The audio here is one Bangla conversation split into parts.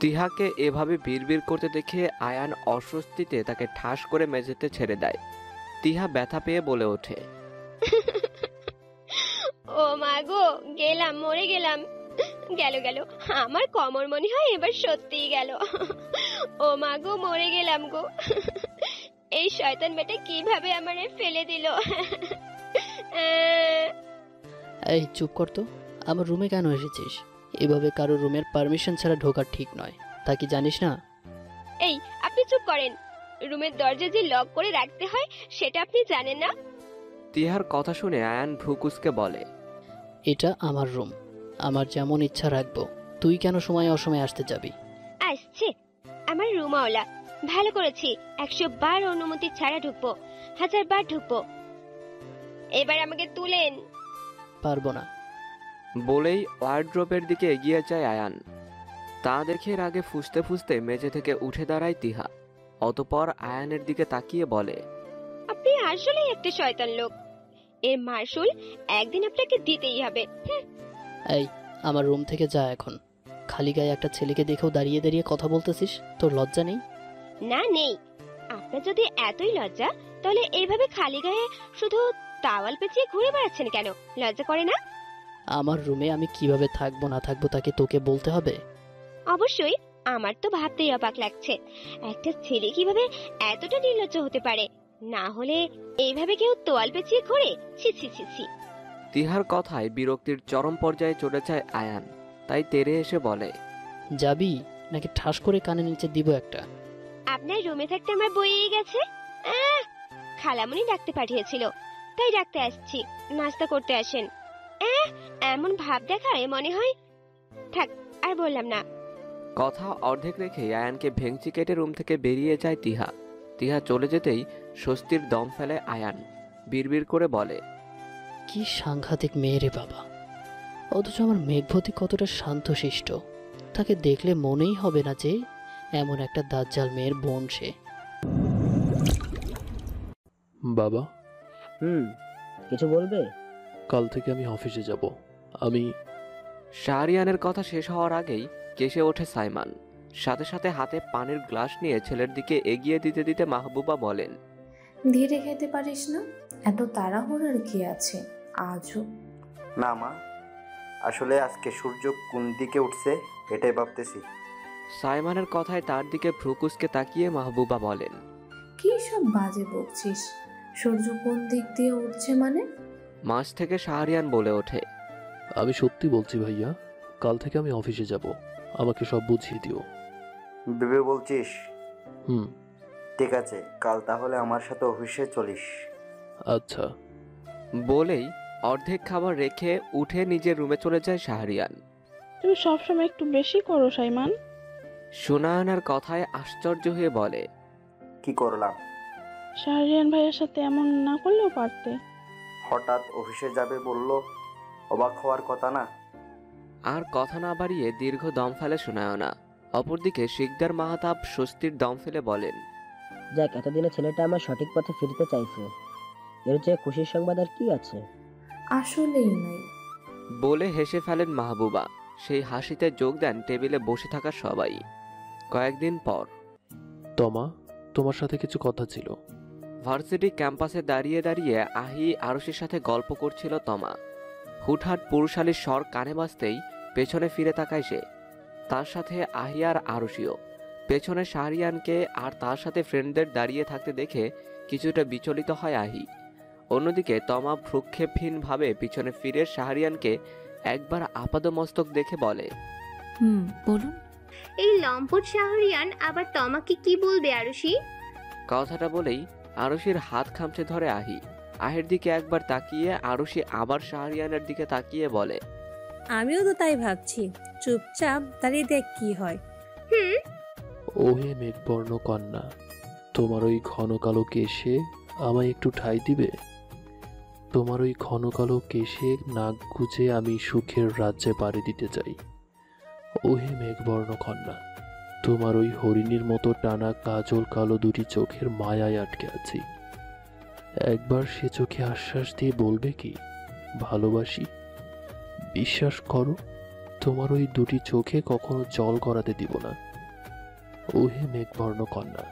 তিহাকে এভাবে বিড়বিড় করতে দেখে আয়ান অস্বস্তিতে তাকে ঠাস করে মেঝেতে ছেড়ে দেয়। তিহা ব্যথা পেয়ে বলে ওঠে, ও মা গো, গেলাম, মরে গেলাম। গেল গেল, আমার কমর মনে হয় এবার সত্যিই গেল। ও মা গো, মরে গেলাম গো। এই শয়তান বেটা কিভাবে আমারে ফেলে দিল। এই চুপ কর তো। আমার রুমে কেন এসেছিস? এভাবে কারো রুমের পারমিশন ছাড়া ঢোকা ঠিক নয়, তা কি জানিস না? এই, আপনি চুপ করেন। রুমের দরজা যে লক করে রাখতে হয় সেটা আপনি জানেন না? তিহার কথা শুনে আয়ান ভ্রুকুসকে বলে, এটা আমার রুম, আমার যেমন ইচ্ছা রাখবো। তুই কেন সময় অসময়ে আসতে যাবি? আসছে আমার রুমাওলা, ভালো করেছি। 100 বার অনুমতি ছাড়া ঢুকবো, 1000 বার ঢুকবো। এবার আমাকে তুলেন। পারবো না। বলেই ওয়ার্ড্রোবের দিকে এগিয়ে যায় আয়ান। তা দেখে আগে ফুঁসতে ফুঁসতে মেঝে থেকে উঠে দাঁড়ায় তিহা। অতপর আয়ানের দিকে তাকিয়ে বলে, আপনি আসলেই একটা শয়তান লোক। এর মাসুল একদিন আপনাকে দিতেই হবে। এই, আমার রুম থেকে যা এখন। খালি গায়ে একটা ছেলেকে দেখেও দাঁড়িয়ে দাঁড়িয়ে কথা বলতেছিস, তোর লজ্জা নেই? না, নেই। আপনার যদি এতই লজ্জা, তাহলে এইভাবে খালি গায়ে শুধু টাওয়াল পেঁচিয়ে ঘুরে বেড়াচ্ছেন কেন? লজ্জা করে না? আমার রুমে আমি কিভাবে থাকবো না থাকবো তাকে তোকে বলতে হবে? অবশ্যই। আমার তো ভাবতেই অবাক লাগছে, একটা ছেলে কিভাবে এতটা নির্লজ্জ হতে পারে। না হলে এইভাবে কেউ তোয়াল পেঁচিয়ে ঘোরে? ছি ছি ছি ছি। তিহার কথায় বিরক্তির চরম পর্যায়ে চলে যায় আয়ান। তাই তেরে এসে বলে, যাবি নাকি ঠাস করে কানে নিচে দিব একটা? আপনার রুমে থাকতে আমার বইয়েই গেছে। খালামণি ডাকতে পাঠিয়েছিল, তাই ডাকতে আসছি। নাস্তা করতে আসেন। এমন ভাব দেখায় মনে হয়। থাক, আর বললাম না। কথা অর্ধেক রেখে আয়ানকে ভেঙচি কেটে রুম থেকে বেরিয়ে যায় তিহা। তিহা চলে যেতেই স্বস্তির দম ফেলে আয়ান। বিড়বিড় করে বলে, কি সাংঘাতিক মেয়ে রে বাবা! অথচ আমার মেঘভূতি কতটা শান্তশিষ্ট। তাকে দেখলে মনেই হবে না যে এমন একটা দাজ্জাল মেয়ের বোন সে। বাবা, কিছু বলবে? কাল থেকে আমি অফিসে যাব। আমি শাহরিয়ানের কথা শেষ হওয়ার আগেই কেসে ওঠে সাইমান। সাথে সাথে হাতে পানির গ্লাস নিয়ে ছেলের দিকে এগিয়ে দিতে দিতে মাহবুবা বলেন, ধীরে খেতে পারিস না? এত তাড়াহুড়োর কি আছে আজও? না মা, আসলে আজকে সূর্য কোন দিকে উঠছে এটাই ভাবতেছি। সাইমানের কথায় তার দিকে ভ্রুকুসকে তাকিয়ে মাহবুবা বলেন, কি সব বাজে বকছিস? সূর্য কোন দিক দিয়ে উঠছে মানে? মাঝ থেকে শাহরিয়ান বলে ওঠে, আমি সত্যি বলছি ভাইয়া, কাল থেকে আমি অফিসে যাব। আমাকে সব বুঝিয়ে দিও। ভেবে বলছিস? হুম। ঠিক আছে, কাল তাহলে আমার সাথে অফিসে চলিস। আচ্ছা। বলেই অর্ধেক খাবার রেখে উঠে নিজের রুমে চলে যায় শাহরিয়ান। তুমি সবসময় একটু বেশি করো সাইমান। সুনায়নার কথায় আশ্চর্য হয়ে বলে, কি করলাম? শাহরিয়ান ভাইয়ের সাথে এমন না করলেও পারতে। হঠাৎ অফিসে যাবে বললো, অবাক হওয়ার কথা না? আর কথা না বাড়িয়ে দীর্ঘ দম ফেলে সুনায়না। অপরদিকে শিকদার মাহতাব স্বস্তির দম ফেলে বলেন, যাক, এতদিনে ছেলেটা আমার সঠিক পথে ফিরতে চাইছে। এর চেয়ে খুশির সংবাদ আর কি আছে? আসলেই নাই। বলে হেসে ফেলেন মাহবুবা। সেই হাসিতে যোগ দেন টেবিলে বসে থাকা সবাই। কয়েকদিন পর তমা, তোমার সাথে কিছু কথা ছিল। ভার্সিটি ক্যাম্পাসে দাঁড়িয়ে দাঁড়িয়ে আহি আরুষির সাথে গল্প করছিল তমা। হুটহাট পুরুষালীর স্বর কানে বাজতেই পেছনে ফিরে তাকায় সে। তার সাথে আহি আর আরুষিও। পেছনে শাহরিয়ানকে আর তার সাথে ফ্রেন্ডদের দাঁড়িয়ে থাকতে দেখে কিছুটা বিচলিত হয় আহি। অন্যদিকে তমা ভ্রুক্ষেপহীনভাবে পিছনে ফিরে শাহরিয়ানকে একবার আপাদমস্তক দেখে বলে, বলুন। এই লম্পট শাহরিয়ান আবার তোমাকে কি বলবে আরুষি? কথাটা বলেই আরুষির হাত খামচে ধরে আহি। আহির দিকে একবার তাকিয়ে আরুষি আবার শাহরিয়ানের দিকে তাকিয়ে বলে, আমিও তো তাই ভাবছি। চুপচাপ দাঁড়িয়ে দেখ কি হয়। ওহে মেঘবর্ণ কন্যা, তোমার ওই ঘন কালো কেশে আমায় একটু ঠাঁই দিবে? তোমার ওই ঘন কালো কেশে নাক গুজে আমি সুখের রাজ্যে পাড়ি দিতে চাই। ওহে মেঘবর্ণ কন্যা, তোমার ওই হরিণীর মতো টানা কাজল কালো দুটি চোখের মায়ায় আটকে আছি। একবার সে চোখে আশ্বাস দিয়ে বলবে কি ভালোবাসি? বিশ্বাস করো, তোমার ওই দুটি চোখে কখনো জল গড়াতে দিব না। ওহে মেঘবর্ণ কন্যা,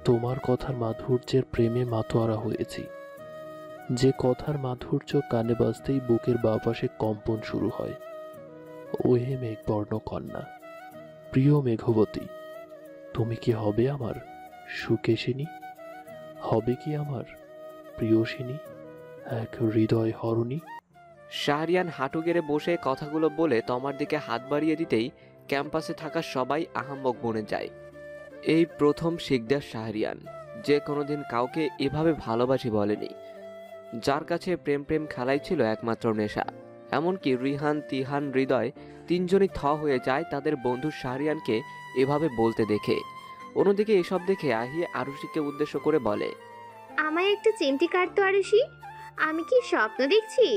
তোমার কথার মাধুর্যের প্রেমে মাতোয়ারা হয়েছি। যে কথার মাধুর্য কানে বাজতেই বুকের বাঁ পাশে কম্পন শুরু হয়। ওহে মেঘবর্ণ কন্যা, প্রিয় মেঘবতী, তুমি কি হবে আমার সুকেশিনী? হবে কি আমার প্রিয়সিনী, এক হৃদয় হরণী? শাহরিয়ান হাঁটু গেড়ে বসে কথাগুলো বলে তমার দিকে হাত বাড়িয়ে দিতেই ক্যাম্পাসে থাকা সবাই আহাম্মক বনে যায়। এই প্রথম শিকদার শাহরিয়ান, যে কোনোদিন কাউকে এভাবে ভালোবাসি বলেনি, যার কাছে প্রেম প্রেম খেলাই ছিল একমাত্র নেশা। এমনকি রিহান, তিহান, হৃদয় তিনজনই থ হয়ে যায় তাদের বন্ধু শাহরিয়ানকে এভাবে বলতে দেখে। অন্যদিকে এসব দেখে আহি আরুষিকে উদ্দেশ্য করে বলে, আমায় একটু চিমটি কাটতো আরুষি, আমি কি স্বপ্ন দেখছি?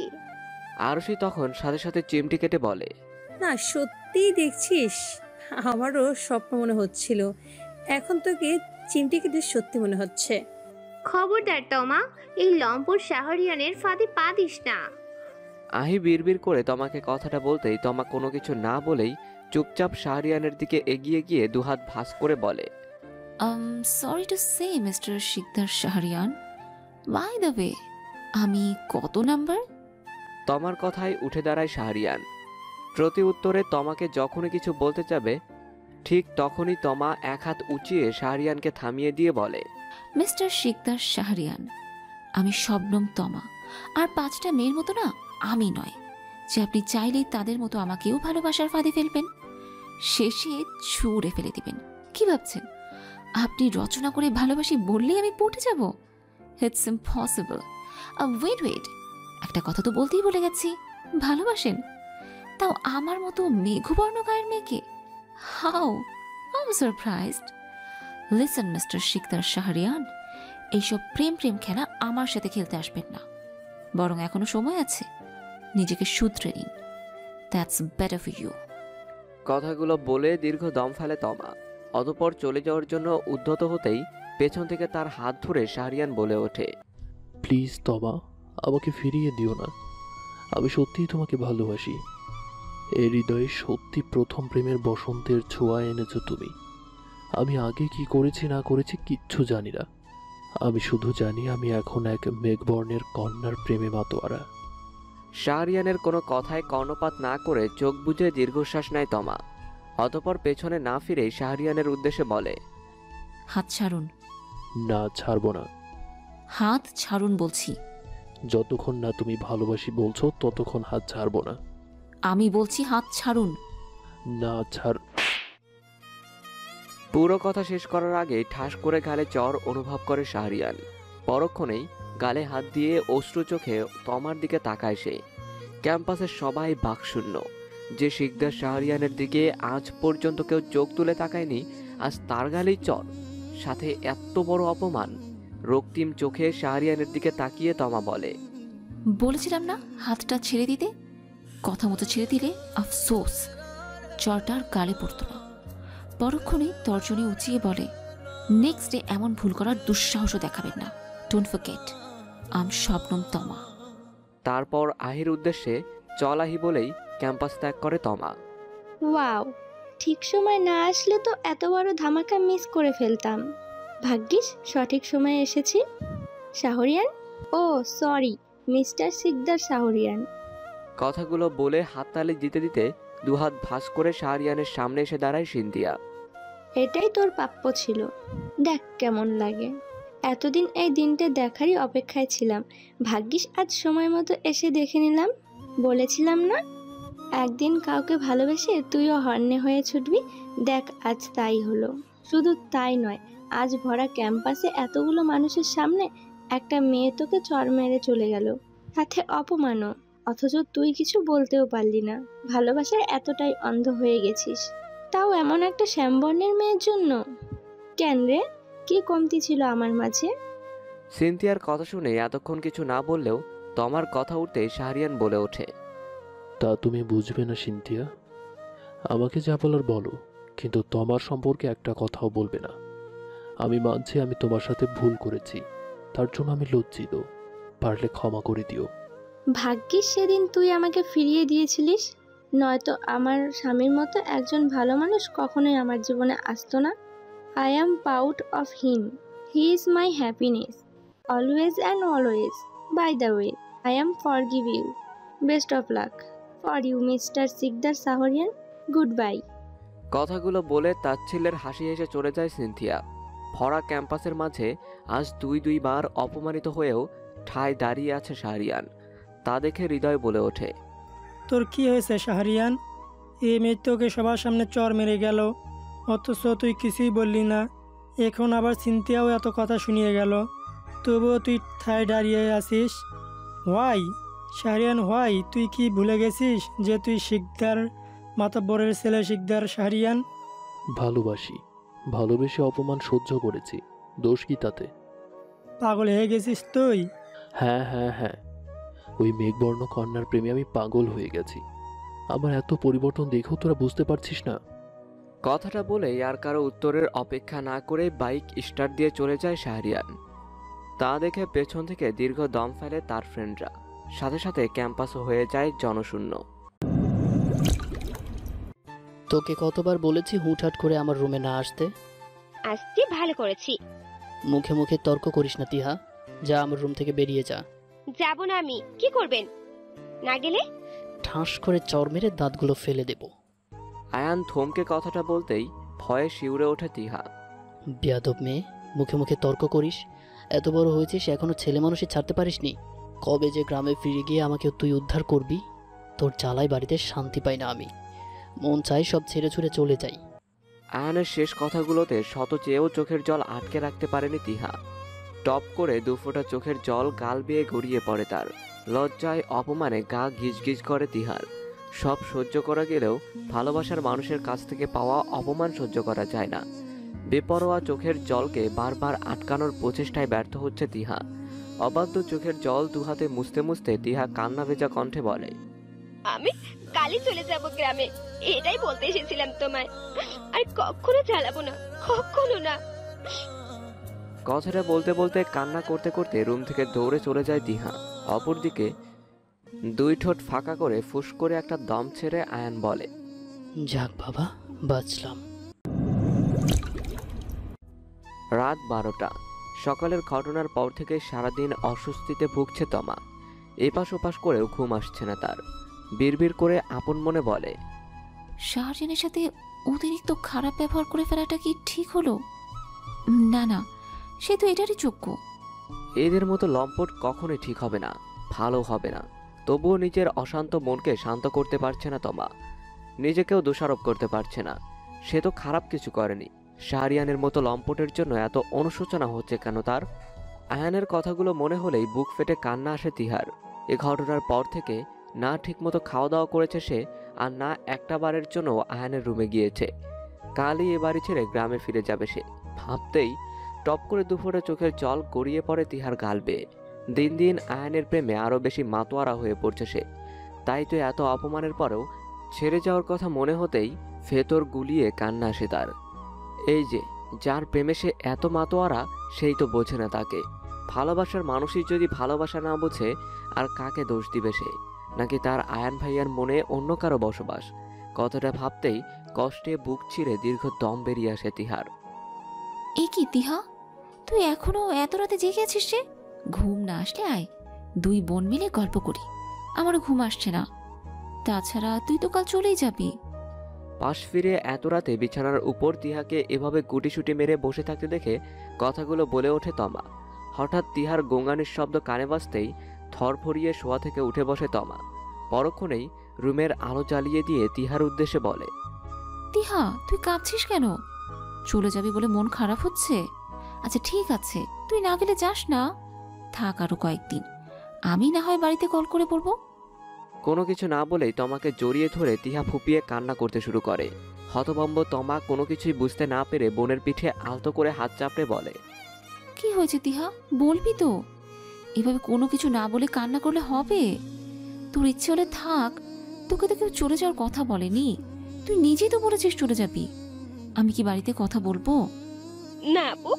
আরুষি তখন সাথে সাথে চিমটি কেটে বলে, না সত্যিই দেখছিস, আমারও স্বপ্ন মনে হচ্ছিল, এখন তোকে চিমটি কেটে সত্যি মনে হচ্ছে। খবরদার তমা, এই লম্পট শাহরিয়ানের ফাঁদে পা দিস না। আহি বিড়বিড় করে তমাকে কথাটা বলতেই তমা কোনো কিছু না বলেই চুপচাপ শাহরিয়ানের দিকে এগিয়ে গিয়ে দুহাত ভাঁজ করে বলে, sorry to say mister Sikdar Shahriyan, by the way আমি কত নাম্বার? তমার কথায় উঠে দাঁড়ায় শাহরিয়ান। প্রতি উত্তরে তমাকে যখনই কিছু বলতে যাবে ঠিক তখনই তমা এক হাত উঁচিয়ে শাহরিয়ানকে থামিয়ে দিয়ে বলে, মিস্টার শিকদার শাহরিয়ান, আমি শবনম তমা, আর 5টা মেয়ের মতো না আমি নয় যে আপনি চাইলেই তাদের মতো আমাকেও ভালোবাসার ফাঁদে ফেলবেন, শেষে ছুঁড়ে ফেলে দিবেন। কি ভাবছেন আপনি রচনা করে ভালোবাসি বললেই আমি পটে যাব? It's impossible. ওয়েট ওয়েট, একটা কথা তো বলতেই ভুলে গেছি, ভালোবাসেন? তাও আমার মতো মেঘবর্ণ গায়ের মেয়েকে? How I am surprised. Listen mister Sikdar Shahriyan, এইসব প্রেম প্রেম খেলা আমার সাথে খেলতে আসবেন না, বরং এখনো সময় আছে, নিজেকে শুধরে নিন। That's better for you. কথাগুলো বলে দীর্ঘ দম ফেলে তমা। অতঃপর চলে যাওয়ার জন্য উদ্ধত হতেই পেছন থেকে তার হাত ধরে শাহরিয়ান বলে ওঠে, প্লিজ তমা, আমাকে ফিরিয়ে দিও না। আমি সত্যিই তোমাকে ভালোবাসি। এই হৃদয়ে সত্যি প্রথম প্রেমের বসন্তের ছোঁয়া এনেছো তুমি। আমি আগে কি করেছি না করেছি কিচ্ছু জানি না, আমি শুধু জানি আমি এখন এক মেঘবর্ণের কন্যার প্রেমে মাতোয়ারা। শাহরিয়ানের কোনো কথায় কর্ণপাত না করে চোখ বুজে দীর্ঘশ্বাস নেয় তমা। অতঃপর পেছনে না ফিরেই শাহরিয়ানের উদ্দেশ্যে বলে, হাত ছাড়ুন। না, ছাড়বো না। হাত ছাড়ুন বলছি। যতক্ষণ না তুমি ভালোবাসি বলছো ততক্ষণ হাত ছাড়বো না। আমি বলছি হাত ছাড়ুন। না, ছাড়। পুরো কথা শেষ করার আগে ঠাস করে গালে চর অনুভব করে শাহরিয়ান। পরক্ষণেই গালে হাত দিয়ে অশ্রু চোখে তমার দিকে তাকায় সে। ক্যাম্পাসের সবাই বাকশূন্য। যে শিকদার শাহরিয়ানের দিকে আজ পর্যন্ত কেউ চোখ তুলে তাকায়নি, আজ তার গালেই চর, সাথে এত বড় অপমান। রক্তিম চোখে শাহরিয়ানের দিকে তাকিয়ে তমা বলে, বলেছিলাম না হাতটা ছেড়ে দিতে, কথা মতো ছেড়ে দিলে আফসোস চরটার গালে পড়তো না। পরক্ষণেই তর্জনী উঁচিয়ে বলে, নেক্সট ডে এমন ভুল করার দুঃসাহসও দেখাবেন না। ডোন্ট ফরগেট, আম শবনম তমা। তারপর আহির উদ্দেশ্যে চল আহি বলেই ক্যাম্পাস ত্যাগ করে তমা। ওয়াও, ঠিক সময় না আসলে তো এত বড় ধামাকা মিস করে ফেলতাম। ভাগ্যিস সঠিক সময়ে এসেছি। শাহরিয়ান, ও সরি, মিস্টার শিকদার শাহরিয়ান। কথাগুলো বলে হাততালি দিতে দিতে দুহাত ভাঁজ করে শাহরিয়ানের সামনে এসে দাঁড়ায় সিন্ধিয়া। এটাই তোর প্রাপ্য ছিল। দেখ কেমন লাগে। এতদিন এই দিনটা দেখারই অপেক্ষায় ছিলাম। ভাগ্যিস আজ সময় মতো এসে দেখে নিলাম। বলেছিলাম না, একদিন কাউকে ভালোবেসে তুইও হর্নে হয়ে ছুটবি। দেখ আজ তাই হলো। শুধু তাই নয়, আজ ভরা ক্যাম্পাসে এতগুলো মানুষের সামনে একটা মেয়ে তোকে চড় মেরে চলে গেল, সাথে অপমানও। অথচ তুই কিছু বলতেও পারলি না। ভালোবাসায় এতটাই অন্ধ হয়ে গেছিস, তাও এমন একটা শ্যামবর্ণের মেয়ের জন্য। কেন রে, কি কমতি ছিল আমার মাঝে? সিনথিয়ার কথা শুনে এতক্ষণ কিছু না বললেও তমার কথা উঠতে শাহরিয়ান বলে ওঠে, তা তুমি বুঝবে না সিনথিয়া, আমাকে যা বলার বলো, কিন্তু তোমার সম্পর্কে একটা কথাও বলবে না। আমি মানছি আমি তোমার সাথে ভুল করেছি, তার জন্য আমি লজ্জিত, পারলে ক্ষমা করে দিও। ভাগ্যিস সেদিন তুই আমাকে ফিরিয়ে দিয়েছিলিস। নয়তো আমার স্বামীর মতো একজন ভালো মানুষ কখনোই আমার জীবনে আসতো না। I am proud of him, he is my happiness always and always. By the way, I am forgive you. Best of luck for you mister Sikdar Shahriyan. Goodbye. কথাগুলো বলে তাচ্ছিল্যের হাসি হেসে চলে যায় সিনথিয়া। ভরা ক্যাম্পাসের মাঝে আজ দুইবার অপমানিত হয়েও ঠায় দাঁড়িয়ে আছে শাহরিয়ান। তা দেখে হৃদয় বলে ওঠে, তোর কি হয়েছে শাহরিয়ান? এই মেয়ে তোকে সবার সামনে চর মেরে গেল, অথচ তুই কিছুই বললি না। এখন আবার সিনথিয়াও এত কথা শুনিয়ে গেল, তবুও তুই ঠায় দাঁড়িয়ে আছিস। Why Shahriyan, why? তুই কি ভুলে গেছিস যে তুই শিকদার মাতব্বরের ছেলে শিকদার শাহরিয়ান? ভালোবাসি, ভালোবেসে অপমান সহ্য করেছি, দোষ কি তাতে? পাগল হয়ে গেছিস তুই? হ্যাঁ হ্যাঁ হ্যাঁ, ওই মেঘবর্ণ কন্যার প্রেমে আমি পাগল হয়ে গেছি। আমার এত পরিবর্তন দেখেও তোরা বুঝতে পারছিস না? কথাটা বলেই আর কারো উত্তরের অপেক্ষা না করে বাইক স্টার্ট দিয়ে চলে যায় শাহরিয়ান। তা দেখে পেছন থেকে দীর্ঘ দম ফেলে তার ফ্রেন্ডরা। সাথে সাথে ক্যাম্পাসও হয়ে যায় জনশূন্য। তোকে কতবার বলেছি হুটহাট করে আমার রুমে না আসতে? আসতে ভালো করেছি। মুখে মুখে তর্ক করিস না তিহা, যা আমার রুম থেকে বেরিয়ে যা। যাব না আমি। কি করবেন? না গেলে ঠাস করে চর মেরে দাঁতগুলো ফেলে দেব। আয়ান থমকে কথাটা বলতেই ভয়ে শিউরে ওঠে তিহা। বেয়াদব মেয়ে, মুখে মুখে তর্ক করিস। এত বড় হয়েছিস এখনো ছেলে মানুষই ছাড়তে পারিসনি। কবে যে গ্রামে ফিরে গিয়ে আমাকে তুই উদ্ধার করবি? তোর জ্বালায় বাড়িতে শান্তি পাই না আমি, মন চাই সব ছেড়ে ছুড়ে চলে যাই। আয়ানের শেষ কথাগুলোতে শত চেয়েও চোখের জল আটকে রাখতে পারেনি তিহা। টপ করে দুফোঁটা চোখের জল গাল বেয়ে গড়িয়ে পড়ে তার। লজ্জায় অপমানে গা গিজগিজ করে তিহার। সব সহ্য করা গেলেও ভালোবাসার মানুষের কাছ থেকে পাওয়া অপমান সহ্য করা যায় না। বেপরোয়া চোখের জলকে বারবার আটকানোর প্রচেষ্টায় ব্যর্থ হচ্ছে তিহা। অবাধ্য চোখের জল দুহাতে মুছতে মুছতে তিহা কান্না ভেজা কণ্ঠে বলে, আমি কালই চলে যাব গ্রামে। এটাই বলতে এসেছিলাম তোমায়। আর কখনো জ্বালাবো না, কখনো না। কথাটা বলতে বলতে কান্না করতে করতে রুম থেকে দৌড়ে চলে যায় তিহা। অপরদিকে দুই ঠোঁট ফাঁকা করে ফুস করে একটা দম ছেড়ে আয়ান বলে, যাক বাবা, বাঁচলাম। রাত 12টা। সকালের ঘটনার পর থেকে সারাদিন অস্বস্তিতে ভুগছে তমা। এপাশ ওপাশ করেও ঘুম আসছে না তার। বিড়বিড় করে আপন মনে বলে, শাহরিয়ানের সাথে অতিরিক্ত খারাপ ব্যবহার করে ফেলাটা কি ঠিক হলো? না না, সে তো এটারই যোগ্য। এদের মতো লম্পট কখনোই ঠিক হবে না, ভালো হবে না। তবুও নিজের অশান্ত মনকে শান্ত করতে পারছে না তমা। নিজেকেও দোষারোপ করতে পারছে না। সে তো খারাপ কিছু করেনি। শাহরিয়ানের মতো লম্পটের জন্য এত অনুশোচনা হচ্ছে কেন তার? আয়ানের কথাগুলো মনে হলেই বুক ফেটে কান্না আসে তিহার। এ ঘটনার পর থেকে না ঠিকমতো খাওয়া দাওয়া করেছে সে, আর না একটা বারের জন্য আয়ানের রুমে গিয়েছে। কালই এ বাড়ি ছেড়ে গ্রামে ফিরে যাবে সে। ভাবতেই টপ করে দুপুরে চোখের জল গড়িয়ে পড়ে তিহার গাল বেয়ে। দিন দিন আয়ানের প্রেমে আরও বেশি মাতোয়ারা হয়ে পড়ছে সে। তাই তো এত অপমানের পরেও ছেড়ে যাওয়ার কথা মনে হতেই ভেতর গুলিয়ে কান্না আসে তার। এই যে যার প্রেমে সে এত মাতোয়ারা, সেই তো বোঝে না তাকে। ভালোবাসার মানুষই যদি ভালোবাসা না বোঝে, আর কাকে দোষ দিবে সে? নাকি তার আয়ান ভাইয়ার মনে অন্য কারো বসবাস? কথাটা ভাবতেই কষ্টে বুক ছিঁড়ে দীর্ঘ দম বেরিয়ে আসে তিহার। এ কি তিহা, তুই এখনো এত রাতে জেগে আছিস রে? ঘুম না আসলে আয়, দুই বোন মিলে গল্প করি। আমারও ঘুম আসছে না। তাছাড়া তুই তো কাল চলেই যাবি। পাশ ফিরে এত রাতে বিছানার উপর তিহাকে এভাবে গুটিসুটি মেরে বসে থাকতে দেখে কথাগুলো বলে ওঠে তমা। হঠাৎ তিহার গোঙানির শব্দ কানে বাজতেই থরফরিয়ে শোয়া থেকে উঠে বসে তমা। পরক্ষণেই রুমের আলো জ্বালিয়ে দিয়ে তিহার উদ্দেশ্যে বলে, তিহা, তুই কাঁদছিস কেন? চলে যাবি বলে মন খারাপ হচ্ছে? আচ্ছা ঠিক আছে, তুই না গেলে যাস না, থাক আরো কয়েকদিন। আমি না হয় বাড়িতে কল করে বলবো। কোনো কিছু না বলেই তমাকে জড়িয়ে ধরে তিহা ফুপিয়ে কান্না করতে শুরু করে। হতভম্ব তমা কোনো কিছুই বুঝতে না পেরে বোনের পিঠে আলতো করে হাত চাপড়ে বলে, কি হয়েছে তিহা, বলবি তো? এভাবে কোনো কিছু না বলে কান্না করলে হবে? তোর ইচ্ছে হলে থাক, তোকে তো কেউ চলে যাওয়ার কথা বলেনি। তুই নিজেই তো বলেছিস চলে যাবি। আমি কি বাড়িতে কথা বলবো? না আপু,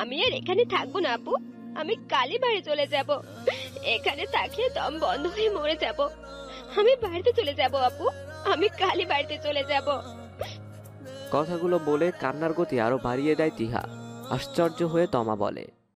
আমি আর এখানে থাকবো না আপু। আমি কালই বাড়ি চলে যাব। এখানে থাকলে দম বন্ধ হয়ে মরে যাব। আমি বাড়িতে চলে যাব আপু। আমি কালই বাড়িতে চলে যাব। কথাগুলো বলে কান্নার গতি আরো বাড়িয়ে দেয় তিহা। আশ্চর্য হয়ে তমা বলে,